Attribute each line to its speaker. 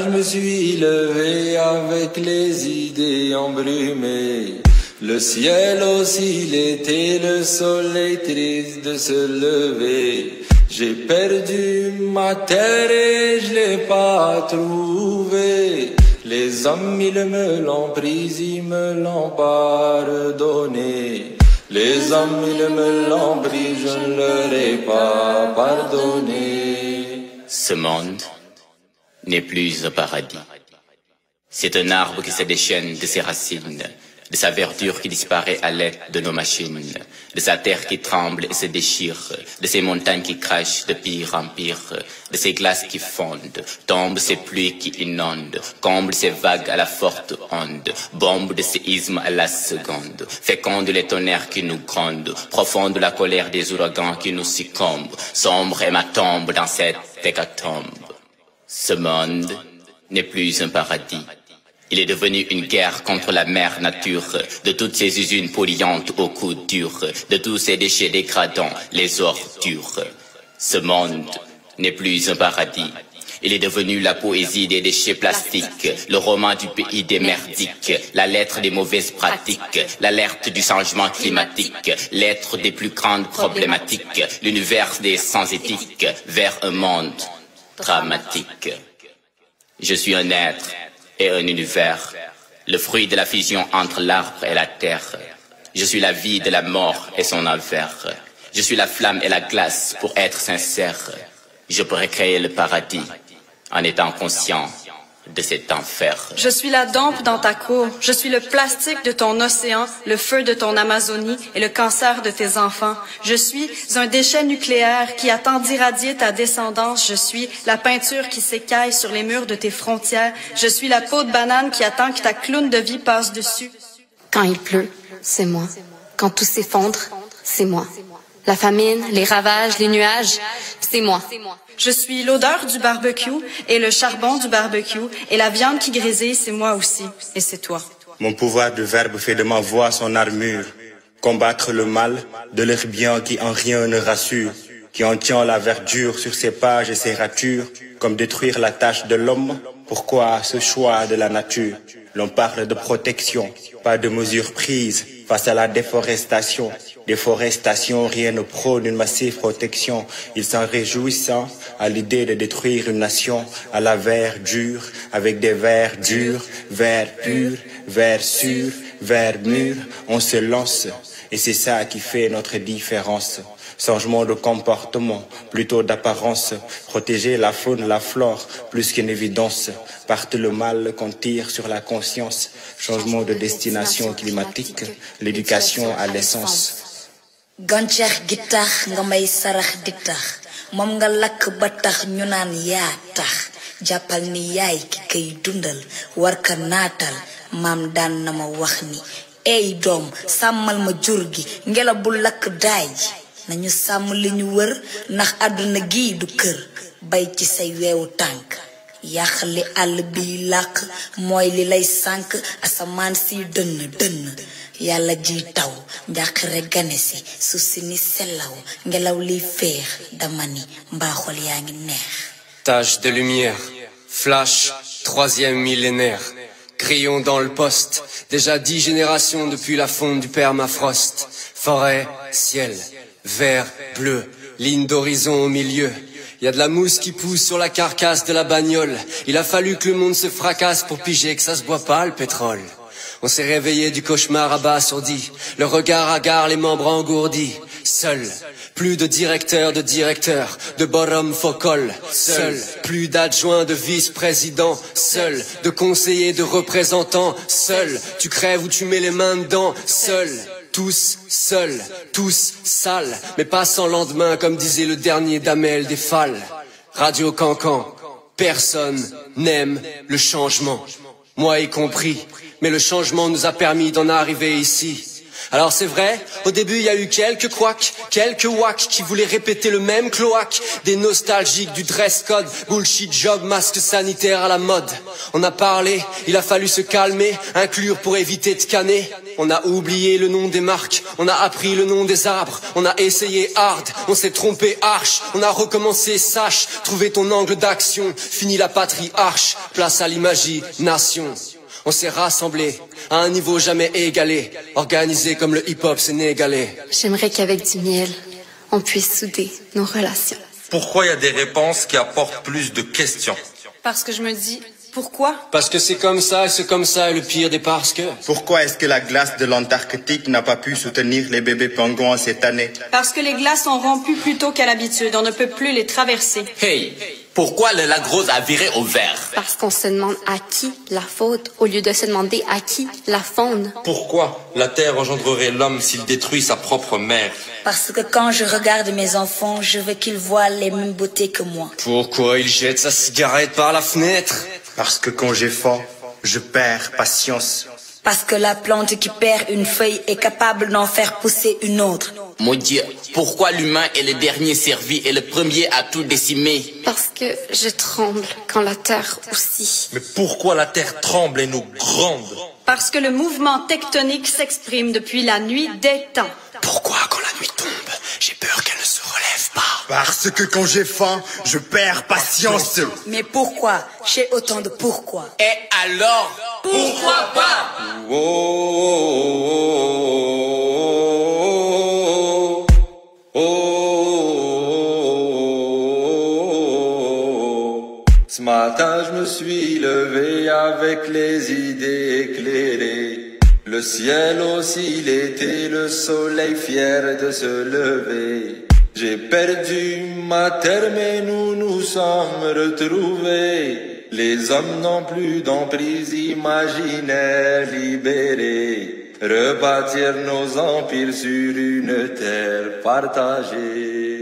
Speaker 1: je me suis levé avec les idées embrumées. Le ciel aussi l'été, le soleil triste de se lever. J'ai perdu ma terre et je l'ai pas trouvée. Les hommes ils me l'ont prise, ils me l'ont pardonné. Les hommes ils me l'ont pris, je ne leur ai pas pardonné.
Speaker 2: Ce monde n'est plus un paradis. C'est un arbre qui se déchaîne de ses racines, de sa verdure qui disparaît à l'aide de nos machines, de sa terre qui tremble et se déchire, de ses montagnes qui crachent de pire en pire, de ses glaces qui fondent, tombent ces pluies qui inondent, comblent ces vagues à la forte onde, bombent de séismes à la seconde, fécondent les tonnerres qui nous grondent, profonde la colère des ouragans qui nous succombent, sombre est ma tombe dans cette hécatombe. Ce monde n'est plus un paradis. Il est devenu une guerre contre la mère nature, de toutes ces usines polluantes aux coups durs, de tous ces déchets dégradants, les ordures. Ce monde n'est plus un paradis. Il est devenu la poésie des déchets plastiques, le roman du pays des merdiques, la lettre des mauvaises pratiques, l'alerte du changement climatique, l'être des plus grandes problématiques, l'univers des sans-éthiques, vers un monde dramatique. Je suis un être et un univers, le fruit de la fusion entre l'arbre et la terre. Je suis la vie de la mort et son envers. Je suis la flamme et la glace pour être sincère. Je pourrais créer le paradis en étant conscient de cet enfer.
Speaker 3: Je suis la dompe dans ta cour, je suis le plastique de ton océan, le feu de ton Amazonie et le cancer de tes enfants. Je suis un déchet nucléaire qui attend d'irradier ta descendance. Je suis la peinture qui s'écaille sur les murs de tes frontières. Je suis la peau de banane qui attend que ta clown de vie passe dessus.
Speaker 4: Quand il pleut, c'est moi. Quand tout s'effondre, c'est moi. La famine, les ravages, les nuages, c'est moi.
Speaker 3: Je suis l'odeur du barbecue et le charbon du barbecue et la viande qui grésille, c'est moi aussi. Et c'est toi.
Speaker 5: Mon pouvoir de verbe fait de ma voix son armure. Combattre le mal, de leur bien qui en rien ne rassure, qui en tient la verdure sur ses pages et ses ratures, comme détruire la tâche de l'homme. Pourquoi ce choix de la nature? L'on parle de protection, pas de mesures prises face à la déforestation. Déforestation, rien ne prône une massive protection. Ils s'en réjouissent à l'idée de détruire une nation à la verdure, avec des vers durs, vers purs, vers sûrs, vers mûrs. On se lance et c'est ça qui fait notre différence. Changement de comportement, plutôt d'apparence. Protéger la faune, la flore, plus qu'une évidence. Parte le mal qu'on tire sur la conscience. Changement de destination climatique, l'éducation à l'essence.
Speaker 6: Gàncax gi tax nga may sarax di tax moom nga lakk ba tax ñu naan yaa tax jàppal ni yaay ki kay dundal war ka naatal maam daan na ma wax ni ey doom sàmmal ma jur gi ngelaw bu lakk daay ji nañu sàmm li ñu wër ndax àdduna gi du kër bay ci say weewu tànk yàq li àll bi làq mooy li lay sànk asamaan si dënn yàlla ji taw njàqare gane si suuf si ni sellaw ngelaw liy féex dama ni mbaaxol yaa ngi neex.
Speaker 7: Tache de lumière, flash, troisième millénaire, crayon dans le poste, déjà 10 générations depuis la fonte du permafrost, forêt, ciel, vert, bleu, ligne d'horizon au milieu. Y a de la mousse qui pousse sur la carcasse de la bagnole. Il a fallu que le monde se fracasse pour piger que ça se boit pas le pétrole. On s'est réveillé du cauchemar abasourdi, le regard hagard, les membres engourdis. Seul, plus de directeur, de bottom focal. Seul, plus d'adjoints, de vice-présidents. Seul, de conseillers, de représentants. Seul, tu crèves ou tu mets les mains dedans. Seul, tous seuls, tous sales, mais pas sans lendemain, comme disait le dernier d'Amel des Falles. Radio Cancan, personne n'aime le changement, moi y compris. Mais le changement nous a permis d'en arriver ici. Alors c'est vrai, au début il y a eu quelques couacs, quelques wacks qui voulaient répéter le même cloaque. Des nostalgiques du dress code, bullshit job, masque sanitaire à la mode. On a parlé, il a fallu se calmer, inclure pour éviter de canner. On a oublié le nom des marques, on a appris le nom des arbres, on a essayé hard, on s'est trompé arche, on a recommencé sache, trouvé ton angle d'action, fini la patrie arche, place à l'imagination. On s'est rassemblés à un niveau jamais égalé, organisé comme le hip-hop sénégalais.
Speaker 4: J'aimerais qu'avec du miel, on puisse souder nos relations.
Speaker 1: Pourquoi il y a des réponses qui apportent plus de questions?
Speaker 3: Parce que je me dis, pourquoi?
Speaker 7: Parce que c'est comme ça et le pire des parce que.
Speaker 5: Pourquoi est-ce que la glace de l'Antarctique n'a pas pu soutenir les bébés pingouins cette année?
Speaker 3: Parce que les glaces ont rompu plus tôt qu'à l'habitude, on ne peut plus les traverser.
Speaker 2: Hey, pourquoi le lac rose a viré au vert?
Speaker 4: Parce qu'on se demande à qui la faute au lieu de se demander à qui la faune.
Speaker 1: Pourquoi la Terre engendrerait l'homme s'il détruit sa propre mère?
Speaker 6: Parce que quand je regarde mes enfants, je veux qu'ils voient les mêmes beautés que moi.
Speaker 7: Pourquoi il jette sa cigarette par la fenêtre?
Speaker 5: Parce que quand j'ai faim, je perds patience.
Speaker 6: Parce que la plante qui perd une feuille est capable d'en faire pousser une autre.
Speaker 2: Mon Dieu, pourquoi l'humain est le dernier servi et le premier à tout décimer?
Speaker 4: Parce que je tremble quand la terre aussi.
Speaker 1: Mais pourquoi la Terre tremble et nous gronde?
Speaker 3: Parce que le mouvement tectonique s'exprime depuis la nuit des temps.
Speaker 7: Pourquoi quand la nuit tombe, j'ai peur qu'elle ne se relève pas?
Speaker 5: Parce que quand j'ai faim, je perds patience.
Speaker 6: Mais pourquoi? J'ai autant de pourquoi.
Speaker 2: Et alors, pourquoi pas?
Speaker 1: Oh, oh, oh. Ce matin, je me suis levé avec les idées éclairées. Le ciel aussi, l'été, le soleil fier de se lever. J'ai perdu ma terre, mais nous nous sommes retrouvés. Les hommes n'ont plus d'emprise imaginaire libérée. Rebâtir nos empires sur une terre partagée.